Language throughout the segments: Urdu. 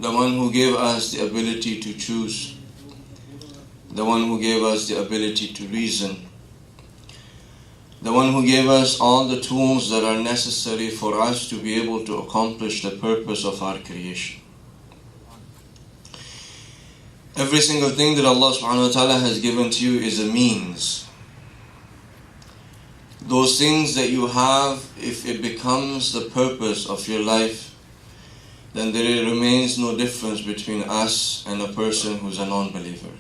the one who gave us the ability to choose, the one who gave us the ability to reason, the one who gave us all the tools that are necessary for us to be able to accomplish the purpose of our creation. Every single thing that Allah subhanahu wa ta'ala has given to you is a means. Those things that you have, if it becomes the purpose of your life, then there remains no difference between us and a person who's a non-believer.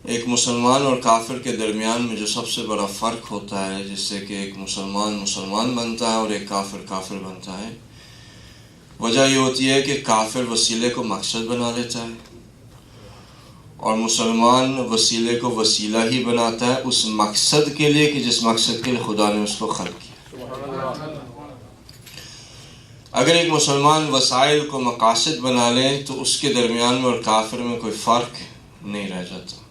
ایک مسلمان اور کافر کے درمیان میں جو سب سے بڑا فرق ہوتا ہے، جس سے کہ ایک مسلمان مسلمان بنتا ہے اور ایک کافر کافر بنتا ہے، وجہ یہ ہوتی ہے کہ کافر وسیلے کو مقصد بنا لیتا ہے اور مسلمان وسیلے کو وسیلہ ہی بناتا ہے اس مقصد کے لیے کہ جس مقصد کے لیے خدا نے اس کو خلق کیا۔ اگر ایک مسلمان وسائل کو مقاصد بنا لے تو اس کے درمیان میں اور کافر میں کوئی فرق نہیں رہ جاتا۔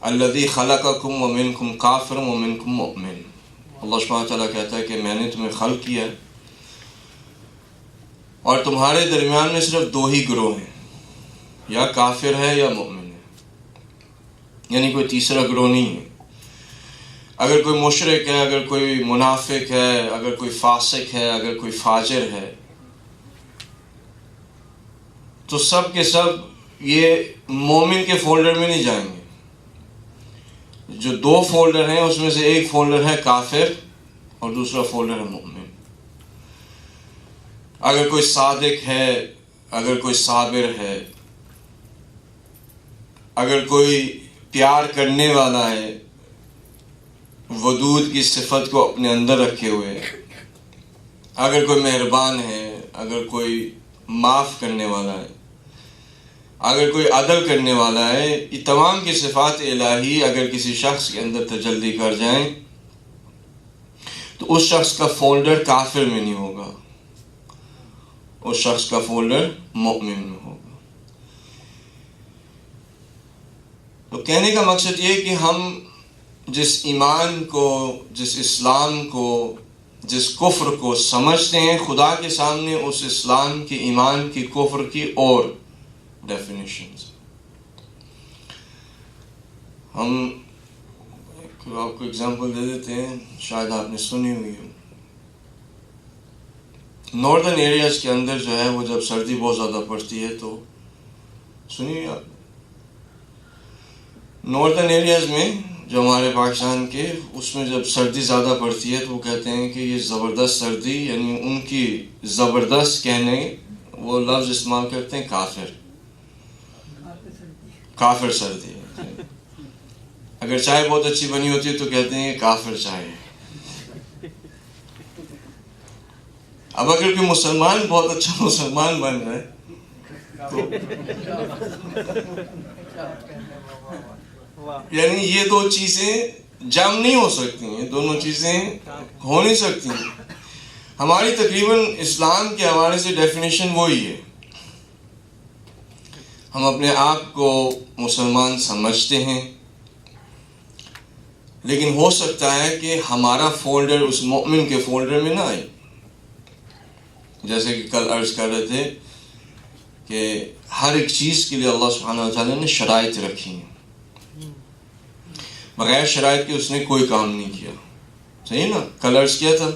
الذی خلقکم ومنکم کافر ومنکم مؤمن، اللہ سبحانہ تعالیٰ کہتا ہے کہ میں نے تمہیں خلق کیا اور تمہارے درمیان میں صرف دو ہی گروہ ہیں، یا کافر ہے یا مومن ہے، یعنی کوئی تیسرا گروہ نہیں ہے۔ اگر کوئی مشرک ہے، اگر کوئی منافق ہے، اگر کوئی فاسق ہے، اگر کوئی فاجر ہے، تو سب کے سب یہ مومن کے فولڈر میں نہیں جائیں گے۔ جو دو فولڈر ہیں اس میں سے ایک فولڈر ہے کافر اور دوسرا فولڈر ہے مومن۔ اگر کوئی صادق ہے، اگر کوئی صابر ہے، اگر کوئی پیار کرنے والا ہے، ودود کی صفت کو اپنے اندر رکھے ہوئے، اگر کوئی مہربان ہے، اگر کوئی معاف کرنے والا ہے، اگر کوئی عدل کرنے والا ہے، یہ تمام کی صفات الہی اگر کسی شخص کے اندر تجلی کر جائیں تو اس شخص کا فولڈر کافر میں نہیں ہوگا، اس شخص کا فولڈر مومن میں ہوگا۔ تو کہنے کا مقصد یہ کہ ہم جس ایمان کو، جس اسلام کو، جس کفر کو سمجھتے ہیں، خدا کے سامنے اس اسلام کی، ایمان کی، کفر کی اور ڈیفینیشنز۔ ہم آپ کو اگزامپل دے دیتے ہیں، شاید آپ نے سنی ہوئی ہو۔ ناردرن ایریاز کے اندر جو ہے وہ جب سردی بہت زیادہ پڑتی ہے تو سنی ہوئی آپ؟ ناردرن ایریاز میں جو ہمارے پاکستان کے، اس میں جب سردی زیادہ پڑتی ہے تو وہ کہتے ہیں کہ یہ زبردست سردی، یعنی ان کی زبردست کہنے وہ لفظ استعمال کرتے ہیں کافر، کافر سردی ہے۔ اگر چائے بہت اچھی بنی ہوتی ہے تو کہتے ہیں یہ کافر چائے ہے۔ اب اگر کوئی مسلمان بہت اچھا مسلمان بن رہا ہے تو یعنی یہ دو چیزیں جمع نہیں ہو سکتی ہیں، دونوں چیزیں ہو نہیں سکتی ہیں۔ ہماری تقریباً اسلام کے حوالے سے ڈیفینیشن وہی ہے، ہم اپنے آپ کو مسلمان سمجھتے ہیں، لیکن ہو سکتا ہے کہ ہمارا فولڈر اس مومن کے فولڈر میں نہ آئے۔ جیسے کہ کل عرض کر رہے تھے کہ ہر ایک چیز کے لیے اللہ سبحانہ و تعالیٰ نے شرائط رکھی ہیں، بغیر شرائط کے اس نے کوئی کام نہیں کیا، صحیح نا؟ کل عرض کیا تھا،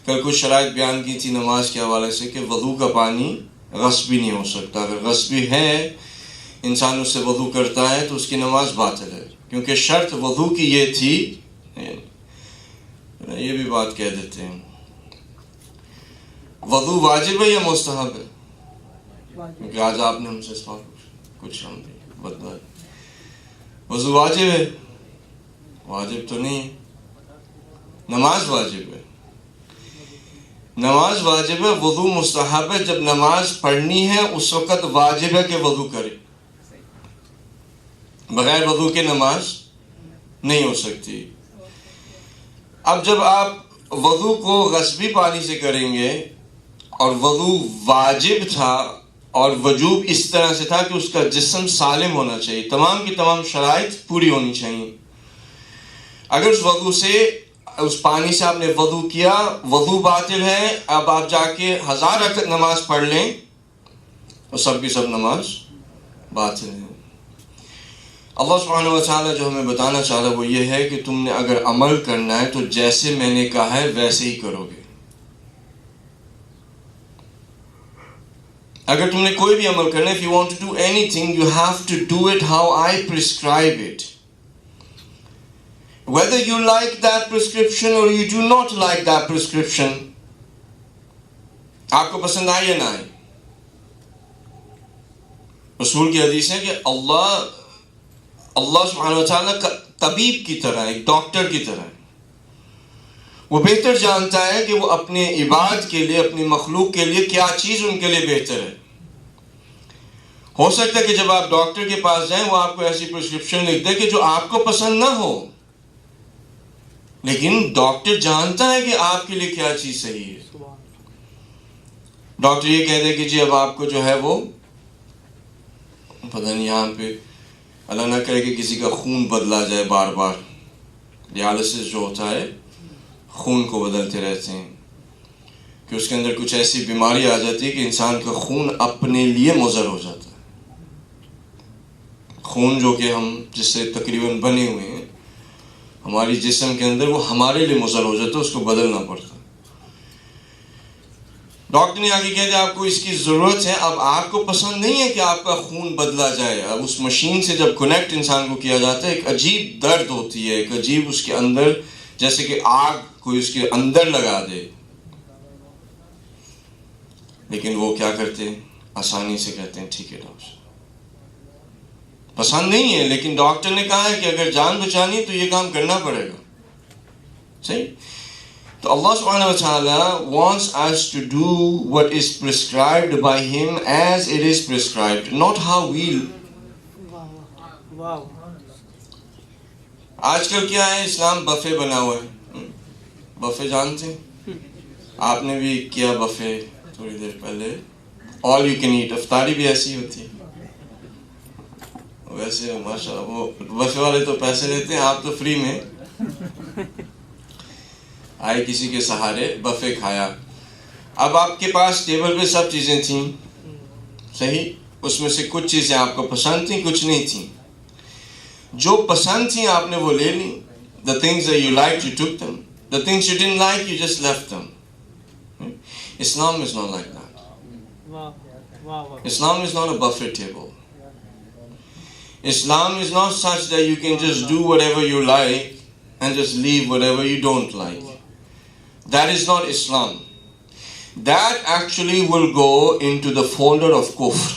کل کچھ شرائط بیان کی تھی نماز کے حوالے سے کہ وضو کا پانی غصبی نہیں ہو سکتا، اگر غصبی ہے انسان اس سے وضو کرتا ہے تو اس کی نماز باطل ہے، کیونکہ شرط وضو کی یہ تھی۔ یہ بھی بات کہہ دیتے ہیں، وضو واجب ہے یا مستحب ہے؟ کیونکہ آج آپ نے ہم سے سوال کچھ ہم بدلا، وضو واجب ہے؟ واجب تو نہیں ہے، نماز واجب ہے، نماز واجب ہے، وضو مستحب ہے۔ جب نماز پڑھنی ہے اس وقت واجب ہے کہ وضو کرے، بغیر وضو کے نماز نہیں ہو سکتی۔ اب جب آپ وضو کو غصبی پانی سے کریں گے اور وضو واجب تھا اور وجوب اس طرح سے تھا کہ اس کا جسم سالم ہونا چاہیے، تمام کی تمام شرائط پوری ہونی چاہیے، اگر اس وضو سے اس پانی سے آپ نے وضو کیا، وضو باطل ہے، اب آپ جا کے 1000 رکعت نماز پڑھ لیں اور سب کی سب نماز باطل ہے۔ اللہ سبحانہ و تعالیٰ جو ہمیں بتانا چاہ رہا ہے وہ یہ ہے کہ تم نے اگر عمل کرنا ہے تو جیسے میں نے کہا ہے ویسے ہی کرو گے۔ اگر تم نے کوئی بھی عمل کرنا ہے، if you want to do anything, you have to do it how I prescribe it. Whether you like that prescription or you do not like that prescription, آپ کو پسند آئے یا نہ آئے۔ رسول کی حدیث ہے کہ اللہ سبحانہ و تعالیٰ طبیب کی طرح، ایک ڈاکٹر کی طرح ہے۔ وہ بہتر جانتا ہے کہ وہ اپنے عباد کے لیے، اپنی مخلوق کے لیے کیا چیز ان کے لیے بہتر ہے۔ ہو سکتا ہے کہ جب آپ ڈاکٹر کے پاس جائیں وہ آپ کو ایسی پرسکرپشن لکھ دے کہ جو آپ کو پسند نہ ہو، لیکن ڈاکٹر جانتا ہے کہ آپ کے لیے کیا چیز صحیح ہے۔ ڈاکٹر یہ کہہ دے کہ جی اب آپ کو جو ہے وہ پتہ نہیں، یہاں پہ اللہ نہ کرے کہ کسی کا خون بدلا جائے، بار بار ڈیالسس جو ہوتا ہے خون کو بدلتے رہتے ہیں، کہ اس کے اندر کچھ ایسی بیماری آ جاتی ہے کہ انسان کا خون اپنے لیے مضر ہو جاتا ہے۔ خون جو کہ ہم جس سے تقریباً بنے ہوئے ہیں ہماری جسم کے اندر، وہ ہمارے لیے مضر ہو جاتا ہے، اس کو بدلنا پڑتا ہے۔ ڈاکٹر نے آگے کہہ دیا آپ کو اس کی ضرورت ہے، اب آپ کو پسند نہیں ہے کہ آپ کا خون بدلا جائے۔ اب اس مشین سے جب کنیکٹ انسان کو کیا جاتا ہے، ایک عجیب درد ہوتی ہے، ایک عجیب اس کے اندر جیسے کہ آگ کوئی اس کے اندر لگا دے، لیکن وہ کیا کرتے ہیں، آسانی سے کہتے ہیں ٹھیک ہے ڈاکٹر، پسند نہیں ہے، لیکن ڈاکٹر نے کہا ہے کہ اگر جان بچانی ہے تو یہ کام کرنا پڑے گا۔ صحیح؟ تو اللہ سبحانہ و تعالیٰ wants us to do what is prescribed by him as it is prescribed, not how we. آج کل کیا ہے، اسلام بفے بنا ہوا ہے۔ بفے جانتے ہیں؟ آپ نے بھی کیا بفے تھوڑی دیر پہلے، all you can eat، افطاری بھی ایسی ہوتی ہے۔ ویسے ماشاءاللہ وہ بفے والے تو پیسے لیتے ہیں، آپ تو فری میں آئے کسی کے سہارے بفے کھایا۔ اب آپ کے پاس ٹیبل پہ سب چیزیں تھیں، صحیح، اس میں سے کچھ چیزیں آپ کو پسند تھیں، کچھ نہیں تھیں۔ جو پسند تھیں آپ نے وہ لے لیں، the things that you liked you took them, the things you didn't like you just left them. Islam is not like that. Islam is not a buffet table. Islam is not such that you can just do whatever you like and just leave whatever you don't like. That is not Islam. That actually will go into the folder of kufr.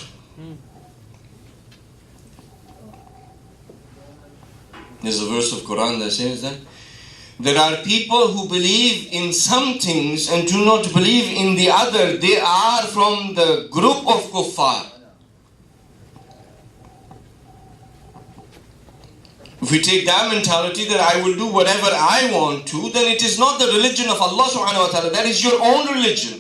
There's a verse of Quran that says that there are people who believe in some things and do not believe in the other. They are from the group of kuffar. If we take that mentality that I will do whatever I want to, then it is not the religion of Allah subhanahu wa ta'ala. That is your own religion.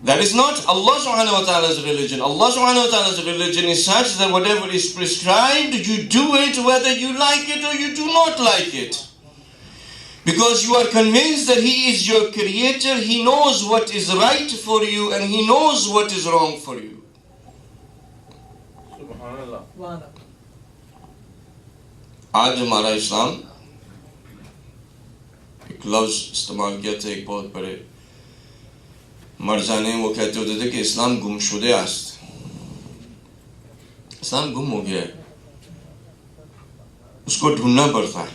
That is not Allah subhanahu wa ta'ala's religion. Allah subhanahu wa ta'ala's religion is such that whatever is prescribed, you do it whether you like it or you do not like it. Because you are convinced that He is your creator, He knows what is right for you and He knows what is wrong for you. آج ہمارا اسلام ایک لفظ استعمال کیا تھا ایک بہت بڑے مرجع نے، وہ کہتے ہوتے تھے کہ اسلام گمشدہ است، اسلام گم ہو گیا ہے، اس کو ڈھونڈنا پڑتا ہے۔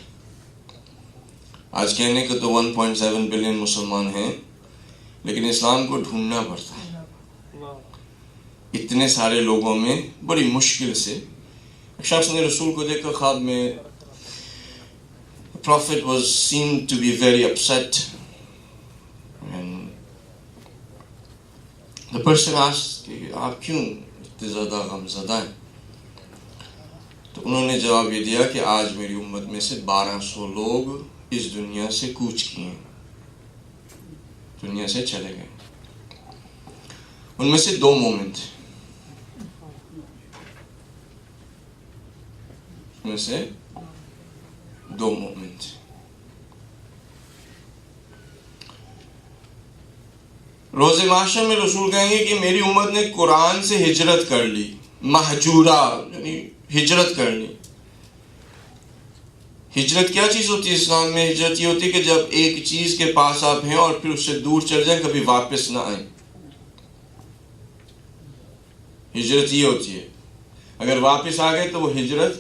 آج کہنے کہ تو 1.7 بلین مسلمان ہیں، لیکن اسلام کو ڈھونڈنا پڑتا ہے۔ اتنے سارے لوگوں میں بڑی مشکل سے ایک شخص نے رسول کو دیکھا خواب میں۔ Prophet was seen to be very upset and the person asked کہ آپ کیوں اتنے زیادہ غمزدہ ہیں؟ تو انہوں نے جواب یہ دیا کہ آج میری امت میں سے 1200 لوگ اس دنیا سے کوچ کیے ہیں، دنیا سے چلے گئے، ان میں سے 2 مومن تھے، میں سے دو مومن تھے. روز محشر میں رسول کہیں گے کہ میری امت نے قرآن سے ہجرت کر لی, مہجورہ یعنی ہجرت کر لی. ہجرت کیا چیز ہوتی ہے اسلام میں؟ ہجرت یہ ہوتی ہے کہ جب ایک چیز کے پاس آپ ہیں اور پھر اس سے دور چل جائیں, کبھی واپس نہ آئیں. ہجرت یہ ہوتی ہے. اگر واپس آ گئے تو وہ ہجرت.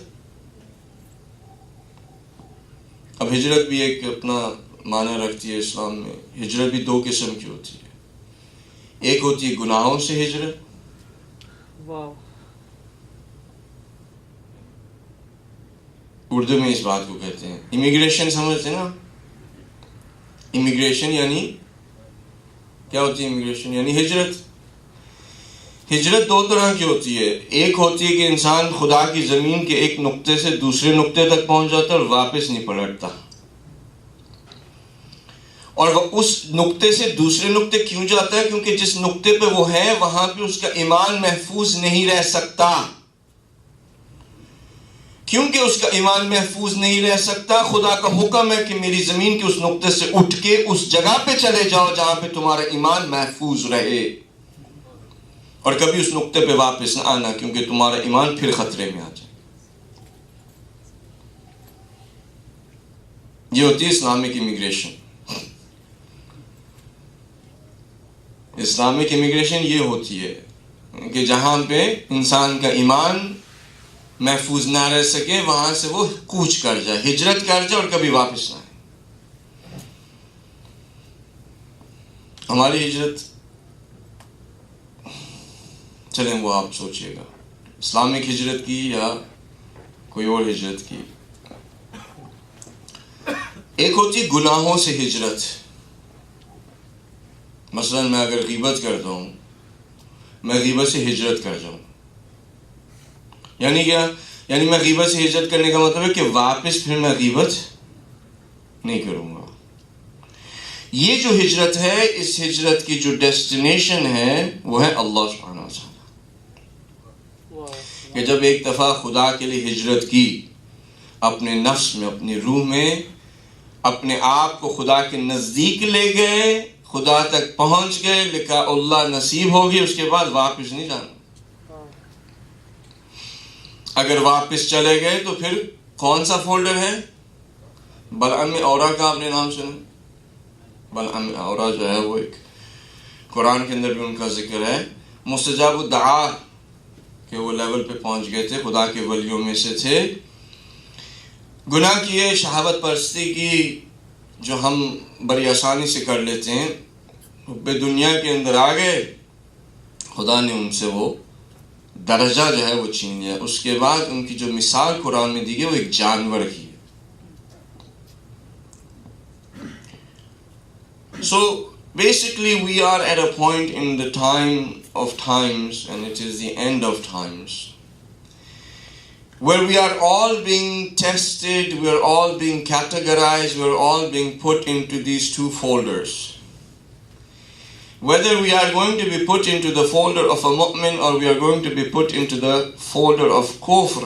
اب ہجرت بھی ایک اپنا معنی رکھتی ہے اسلام میں. ہجرت بھی دو قسم کی ہوتی ہے. ایک ہوتی ہے گناہوں سے ہجرت, اردو میں اس بات کو کہتے ہیں امیگریشن. سمجھتے ہیں نا امیگریشن یعنی کیا ہوتی ہے؟ امیگریشن یعنی ہجرت. ہجرت دو طرح کی ہوتی ہے. ایک ہوتی ہے کہ انسان خدا کی زمین کے ایک نقطے سے دوسرے نقطے تک پہنچ جاتا ہے اور واپس نہیں پلٹتا. اور وہ اس نقطے سے دوسرے نقطے کیوں جاتا ہے؟ کیونکہ جس نقطے پہ وہ ہے وہاں پہ اس کا ایمان محفوظ نہیں رہ سکتا. کیونکہ اس کا ایمان محفوظ نہیں رہ سکتا, خدا کا حکم ہے کہ میری زمین کے اس نقطے سے اٹھ کے اس جگہ پہ چلے جاؤ جہاں پہ تمہارا ایمان محفوظ رہے, اور کبھی اس نقطے پہ واپس نہ آنا کیونکہ تمہارا ایمان پھر خطرے میں آ جائے. یہ ہوتی ہے اسلامک امیگریشن. اسلامک امیگریشن یہ ہوتی ہے کہ جہاں پہ انسان کا ایمان محفوظ نہ رہ سکے وہاں سے وہ کوچ کر جائے, ہجرت کر جائے اور کبھی واپس نہ آئے. ہماری ہجرت چلیں وہ آپ سوچئے گا, اسلامک ہجرت کی یا کوئی اور ہجرت کی. ایک ہوتی گناہوں سے ہجرت. مثلا میں اگر غیبت کرتا ہوں, میں غیبت سے ہجرت کر جاؤں. یعنی کیا؟ یعنی میں غیبت سے ہجرت کرنے کا مطلب ہے کہ واپس پھر میں غیبت نہیں کروں گا. یہ جو ہجرت ہے, اس ہجرت کی جو ڈیسٹینیشن ہے وہ ہے اللہ سبحانہ وتعالی. کہ جب ایک دفعہ خدا کے لیے ہجرت کی, اپنے نفس میں, اپنی روح میں, اپنے آپ کو خدا کے نزدیک لے گئے, خدا تک پہنچ گئے, لکھا اللہ نصیب ہوگی, اس کے بعد واپس نہیں جانا. اگر واپس چلے گئے تو پھر کون سا فولڈر ہے؟ بلعم اورا کا آپ نے نام سنا؟ بلعم اورا جو ہے وہ ایک قرآن کے اندر بھی ان کا ذکر ہے. مستجاب الدعا کہ وہ لیول پہ پہنچ گئے تھے, خدا کے ولیوں میں سے تھے. گناہ کیے, شہوت پرستی کی جو ہم بڑی آسانی سے کر لیتے ہیں, حب دنیا کے اندر آ گئے, خدا نے ان سے وہ درجہ جو ہے وہ چھین لیا. اس کے بعد ان کی جو مثال قرآن میں دی گئی وہ ایک جانور کی ہے. So basically we are at a point in the time of times, and it is the end of times, where we are all being tested, we are all being categorized, we are all being put into these two folders. Whether we are going to be put into the folder of a mu'min or we are going to be put into the folder of kufr,